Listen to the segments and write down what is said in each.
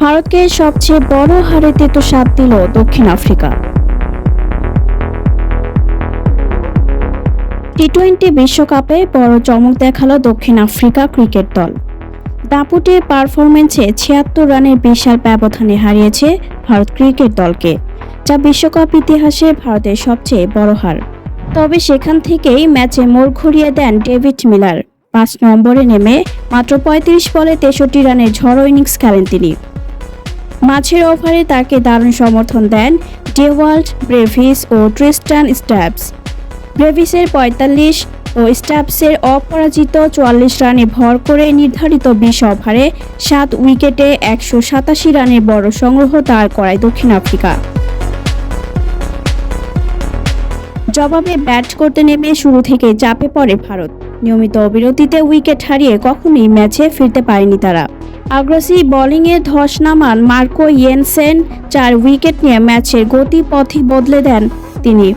ভারতকে সবচেয়ে বড় হারে তেতো স্বাদ দিল দক্ষিণ আফ্রিকা। টি-20 বিশ্বকাপে বড় চমক দেখালো দক্ষিণ আফ্রিকা ক্রিকেট দল। দাপুটে পারফরম্যান্সে ৭৬ রানের বিশাল ব্যবধানে হারিয়েছে ভারত ক্রিকেট দলকে, যা বিশ্বকাপ ইতিহাসে ভারতের সবচেয়ে বড় হার। তবে সেখান থেকেই ম্যাচে মোড় ঘুরিয়ে দেন ডেভিড মিলার। ৫ নম্বরে নেমে মাত্র ৩৫ বলে ৬৩ রানের ঝড়ো ইনিংস খেলেন তিনি। মাঝের ওভারে তাকে দারুণ সমর্থন দেন ডেওয়াল্ড ব্রেভিস ও ট্রিস্টান স্ট্যাবস। ব্রেভিসের ৪৫ ও স্ট্যাবসের অপরাজিত ৪৪ রানে ভর করে নির্ধারিত ২০ ওভারে ৭ উইকেটে ১৮৭ রানের বড় সংগ্রহ দাঁড় করায় দক্ষিণ আফ্রিকা। জবাবে ব্যাট করতে নেমে শুরু থেকে চাপে পড়ে ভারত। নিয়মিত বিরতিতে উইকেট হারিয়ে কখনোই ম্যাচে ফিরতে পারেনি তারা। আগ্রাসী বোলিংয়ে ধস নামান মার্কো ইয়েনসেন ৪ উইকেট নিয়ে ম্যাচের গতিপথই বদলে দেন তিনি।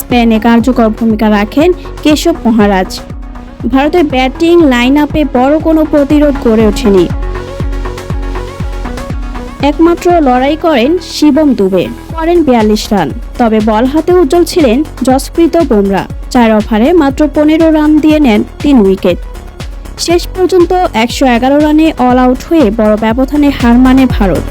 স্পেনে কার্যকর ভূমিকা রাখেন কেশব মহারাজ। ভারতের ব্যাটিং লাইন আপে বড় কোনো প্রতিরোধ গড়ে ওঠেনি। একমাত্র লড়াই করেন শিবম দুবে, করেন ৪২ রান। তবে বল হাতে উজ্জ্বল ছিলেন জসপ্রীত বুমরা। ৪ ওভারে মাত্র ১৫ রান দিয়ে নেন ৩ উইকেট। শেষ পর্যন্ত ১১১ রানে অল আউট হয়ে বড় ব্যবধানে হার মানে ভারত।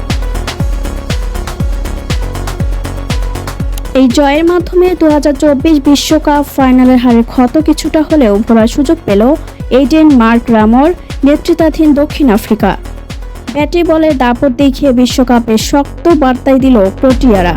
এই জয়ের মাধ্যমে ২০২৪ বিশ্বকাপ ফাইনালের হারের ক্ষত কিছুটা হলেও ভোলার সুযোগ পেল এইডেন মার্করামর নেতৃত্বাধীন দক্ষিণ আফ্রিকা। ব্যাটে বলে দাপট দেখিয়ে বিশ্বকাপে শক্ত বার্তাই দিল প্রোটিয়ারা।